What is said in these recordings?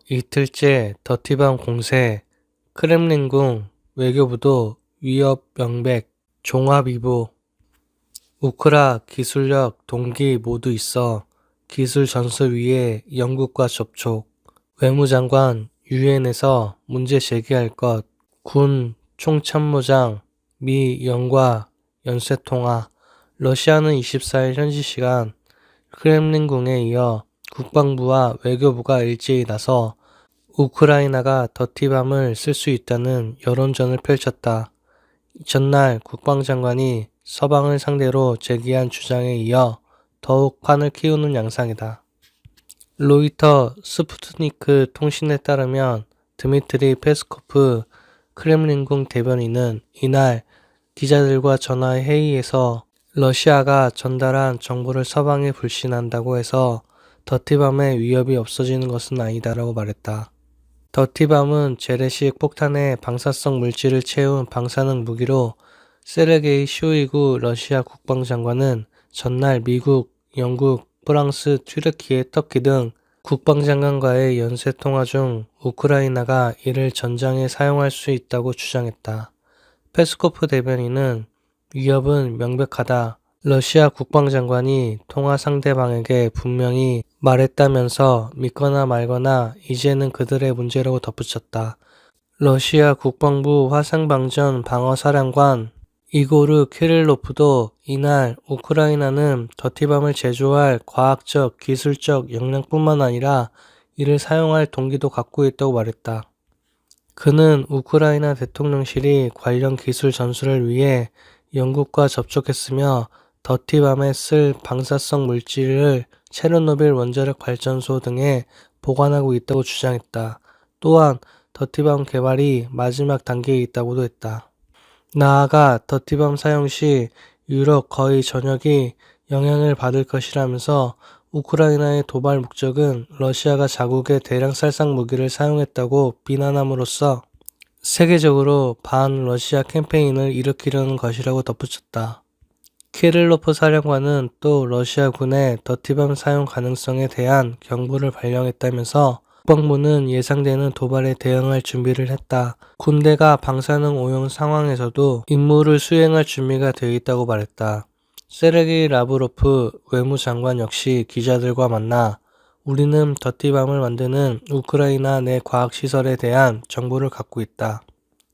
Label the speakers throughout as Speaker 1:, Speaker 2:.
Speaker 1: 이틀째 더티밤 공세, 크렘린궁 외교부도 위협 명백, 종합이부, 우크라 기술력 동기 모두 있어 기술 전수 위에 영국과 접촉, 외무장관 유엔에서 문제 제기할 것, 군 총참모장 미 영과 연쇄통화, 러시아는 24일 현지 시간 크렘린궁에 이어 국방부와 외교부가 일제히 나서 우크라이나가 더티밤을 쓸 수 있다는 여론전을 펼쳤다. 전날 국방장관이 서방을 상대로 제기한 주장에 이어 더욱 판을 키우는 양상이다. 로이터 스푸트니크 통신에 따르면 드미트리 페스코프 크렘린궁 대변인은 이날 기자들과 전화 회의에서 러시아가 전달한 정보를 서방에 불신한다고 해서 더티밤의 위협이 없어지는 것은 아니다라고 말했다. 더티밤은 재래식 폭탄에 방사성 물질을 채운 방사능 무기로 세르게이 쇼이구 러시아 국방장관은 전날 미국, 영국, 프랑스, 튀르키예, 터키 등 국방장관과의 연쇄통화 중 우크라이나가 이를 전장에 사용할 수 있다고 주장했다. 페스코프 대변인은 위협은 명백하다. 러시아 국방장관이 통화 상대방에게 분명히 말했다면서 믿거나 말거나 이제는 그들의 문제라고 덧붙였다. 러시아 국방부 화상방전 방어사령관 이고르 키릴로프도 이날 우크라이나는 더티밤을 제조할 과학적, 기술적 역량뿐만 아니라 이를 사용할 동기도 갖고 있다고 말했다. 그는 우크라이나 대통령실이 관련 기술 전수를 위해 영국과 접촉했으며 더티밤에 쓸 방사성 물질을 체르노빌 원자력 발전소 등에 보관하고 있다고 주장했다. 또한 더티밤 개발이 마지막 단계에 있다고도 했다. 나아가 더티밤 사용 시 유럽 거의 전역이 영향을 받을 것이라면서 우크라이나의 도발 목적은 러시아가 자국의 대량 살상 무기를 사용했다고 비난함으로써 세계적으로 반러시아 캠페인을 일으키려는 것이라고 덧붙였다. 키릴로프 사령관은 또 러시아군의 더티밤 사용 가능성에 대한 경보를 발령했다면서 국방부는 예상되는 도발에 대응할 준비를 했다. 군대가 방사능 오염 상황에서도 임무를 수행할 준비가 되어 있다고 말했다. 세르게이 라브로프 외무장관 역시 기자들과 만나 우리는 더티밤을 만드는 우크라이나 내 과학시설에 대한 정보를 갖고 있다.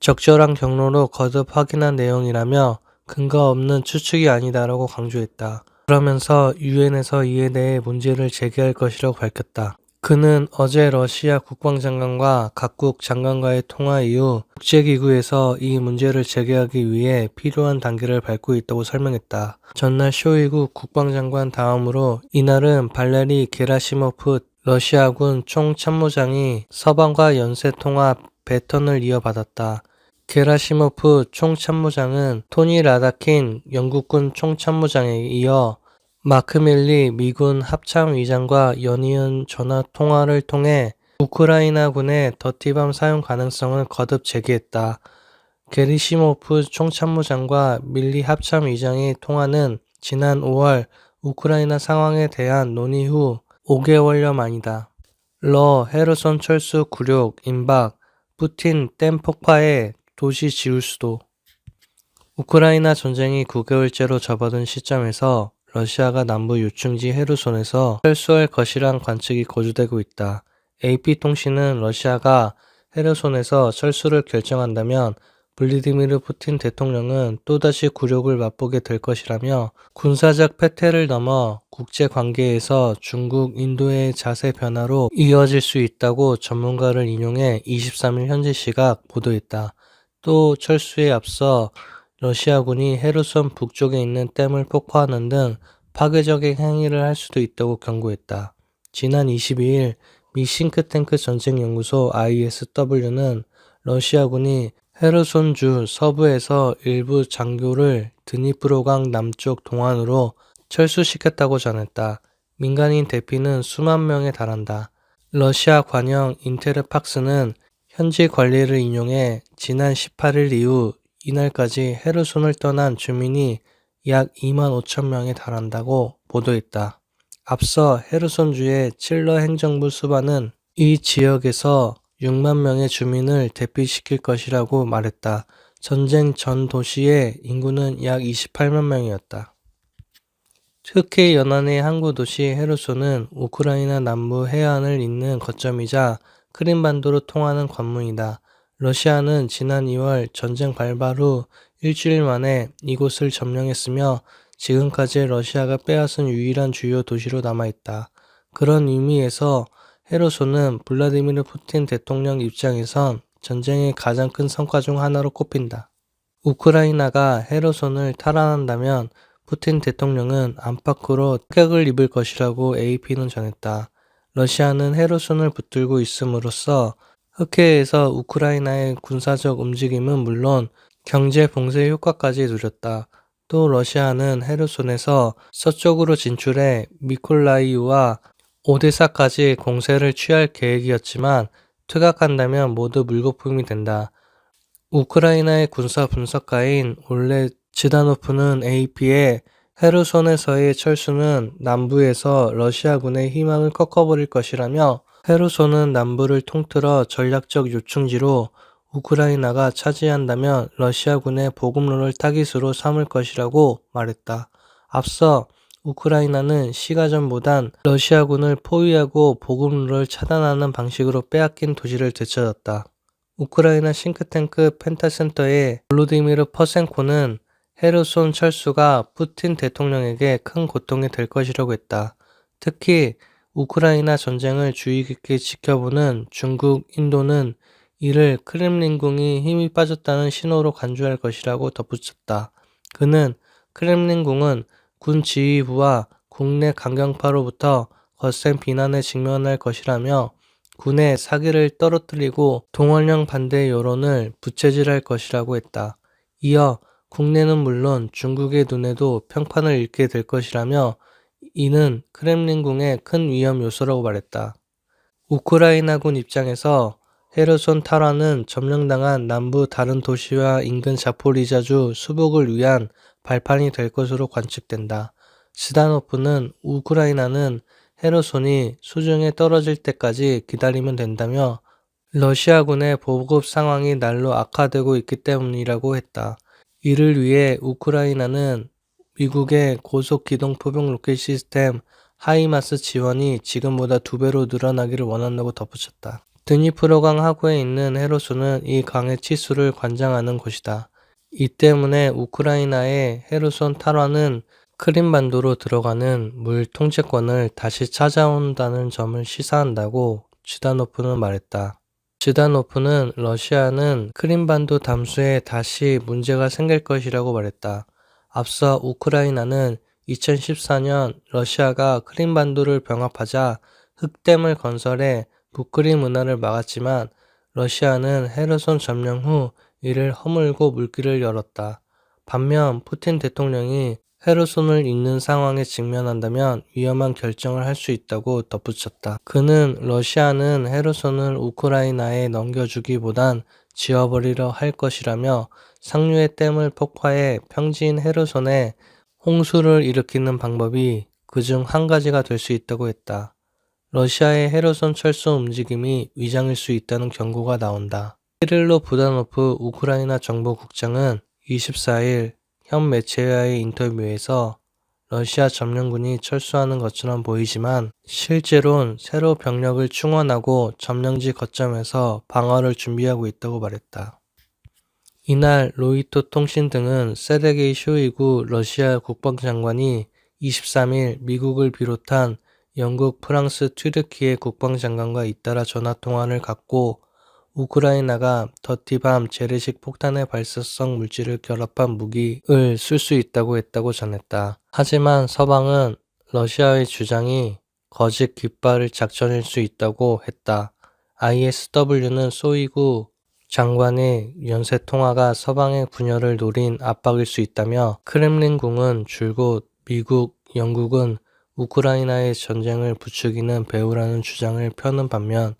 Speaker 1: 적절한 경로로 거듭 확인한 내용이라며 근거 없는 추측이 아니다라고 강조했다. 그러면서 유엔에서 이에 대해 문제를 제기할 것이라고 밝혔다. 그는 어제 러시아 국방장관과 각국 장관과의 통화 이후 국제기구에서 이 문제를 제기하기 위해 필요한 단계를 밟고 있다고 설명했다. 전날 쇼이구 국방장관 다음으로 이날은 발레리 게라시모프 러시아군 총참모장이 서방과 연쇄통화 배턴을 이어받았다. 게라시모프 총참모장은 토니 라다킨 영국군 총참모장에 이어 마크 밀리 미군 합참의장과 연이은 전화통화를 통해 우크라이나군의 더티밤 사용 가능성을 거듭 제기했다. 게리시모프 총참모장과 밀리 합참의장의 통화는 지난 5월 우크라이나 상황에 대한 논의 후 5개월여 만이다. 헤르손 철수 굴욕, 임박, 푸틴 댐 폭파에 도시 지울 수도. 우크라이나 전쟁이 9개월째로 접어든 시점에서 러시아가 남부 요충지 헤르손에서 철수할 것이란 관측이 고조되고 있다. AP통신은 러시아가 헤르손에서 철수를 결정한다면 블라디미르 푸틴 대통령은 또다시 굴욕을 맛보게 될 것이라며 군사적 패퇴를 넘어 국제관계에서 중국, 인도의 자세 변화로 이어질 수 있다고 전문가를 인용해 23일 현지 시각 보도했다. 또 철수에 앞서 러시아군이 헤르손 북쪽에 있는 댐을 폭파하는 등 파괴적인 행위를 할 수도 있다고 경고했다. 지난 22일 미 싱크탱크 전쟁연구소 ISW는 러시아군이 헤르손주 서부에서 일부 장교를 드니프로강 남쪽 동안으로 철수시켰다고 전했다. 민간인 대피는 수만 명에 달한다. 러시아 관영 인테르팍스는 현지 관리를 인용해 지난 18일 이후 이날까지 헤르손을 떠난 주민이 약 2만 5천 명에 달한다고 보도했다. 앞서 헤르손주의 칠러 행정부 수반은 이 지역에서 6만 명의 주민을 대피시킬 것이라고 말했다. 전쟁 전 도시의 인구는 약 28만 명이었다. 특히 연안의 항구 도시 헤르손은 우크라이나 남부 해안을 잇는 거점이자 크림반도로 통하는 관문이다. 러시아는 지난 2월 전쟁 발발 후 일주일 만에 이곳을 점령했으며 지금까지 러시아가 빼앗은 유일한 주요 도시로 남아있다. 그런 의미에서 헤르손은 블라디미르 푸틴 대통령 입장에선 전쟁의 가장 큰 성과 중 하나로 꼽힌다. 우크라이나가 헤르손을 탈환한다면 푸틴 대통령은 안팎으로 타격을 입을 것이라고 AP는 전했다. 러시아는 헤르손을 붙들고 있음으로써 흑해에서 우크라이나의 군사적 움직임은 물론 경제 봉쇄 효과까지 누렸다. 또 러시아는 헤르손에서 서쪽으로 진출해 미콜라이우와 오데사까지 공세를 취할 계획이었지만 퇴각한다면 모두 물거품이 된다. 우크라이나의 군사 분석가인 올레 지다노프는 AP에 헤르손에서의 철수는 남부에서 러시아군의 희망을 꺾어버릴 것이라며 헤르손은 남부를 통틀어 전략적 요충지로 우크라이나가 차지한다면 러시아군의 보급로를 타깃으로 삼을 것이라고 말했다. 앞서 우크라이나는 시가전보단 러시아군을 포위하고 보급로를 차단하는 방식으로 빼앗긴 도시를 되찾았다. 우크라이나 싱크탱크 펜타센터의 볼로디미르 퍼센코는 헤르손 철수가 푸틴 대통령에게 큰 고통이 될 것이라고 했다. 특히 우크라이나 전쟁을 주의 깊게 지켜보는 중국, 인도는 이를 크렘린궁이 힘이 빠졌다는 신호로 간주할 것이라고 덧붙였다. 그는 크렘린궁은 군 지휘부와 국내 강경파로부터 거센 비난에 직면할 것이라며 군의 사기를 떨어뜨리고 동원령 반대 여론을 부채질할 것이라고 했다. 이어 국내는 물론 중국의 눈에도 평판을 잃게 될 것이라며 이는 크렘린궁의 큰 위험 요소라고 말했다. 우크라이나군 입장에서 헤르손 탈환은 점령당한 남부 다른 도시와 인근 자포리자주 수복을 위한 발판이 될 것으로 관측된다. 지다노프는 우크라이나는 헤르손이 수중에 떨어질 때까지 기다리면 된다며 러시아군의 보급 상황이 날로 악화되고 있기 때문이라고 했다. 이를 위해 우크라이나는 미국의 고속기동 포병 로켓 시스템 하이마스 지원이 지금보다 2배로 늘어나기를 원한다고 덧붙였다. 드니프로강 하구에 있는 헤르손은 이 강의 치수를 관장하는 곳이다. 이 때문에 우크라이나의 헤르손 탈환은 크림반도로 들어가는 물 통제권을 다시 찾아온다는 점을 시사한다고 지다노프는 말했다. 지다노프는 러시아는 크림반도 담수에 다시 문제가 생길 것이라고 말했다. 앞서 우크라이나는 2014년 러시아가 크림반도를 병합하자 흑댐을 건설해 북크림 운하를 막았지만 러시아는 헤르손 점령 후 이를 허물고 물길을 열었다. 반면 푸틴 대통령이 헤르손을 잇는 상황에 직면한다면 위험한 결정을 할 수 있다고 덧붙였다. 그는 러시아는 헤르손을 우크라이나에 넘겨주기보단 지워버리려 할 것이라며 상류의 댐을 폭파해 평지인 헤르손에 홍수를 일으키는 방법이 그중 한 가지가 될 수 있다고 했다. 러시아의 헤르손 철수 움직임이 위장일 수 있다는 경고가 나온다. 키릴로 부다노프 우크라이나 정보국장은 24일 현 매체와의 인터뷰에서 러시아 점령군이 철수하는 것처럼 보이지만 실제론 새로 병력을 충원하고 점령지 거점에서 방어를 준비하고 있다고 말했다. 이날 로이터 통신 등은 세르게이 쇼이구 러시아 국방장관이 23일 미국을 비롯한 영국, 프랑스, 튀르키예 국방장관과 잇따라 전화통화를 갖고 우크라이나가 더티밤 재래식 폭탄의 발사성 물질을 결합한 무기를 쓸 수 있다고 했다고 전했다. 하지만 서방은 러시아의 주장이 거짓 깃발 작전일 수 있다고 했다. ISW는 소이구 장관의 연쇄 통화가 서방의 분열을 노린 압박일 수 있다며 크렘린궁은 줄곧 미국, 영국은 우크라이나의 전쟁을 부추기는 배후라는 주장을 펴는 반면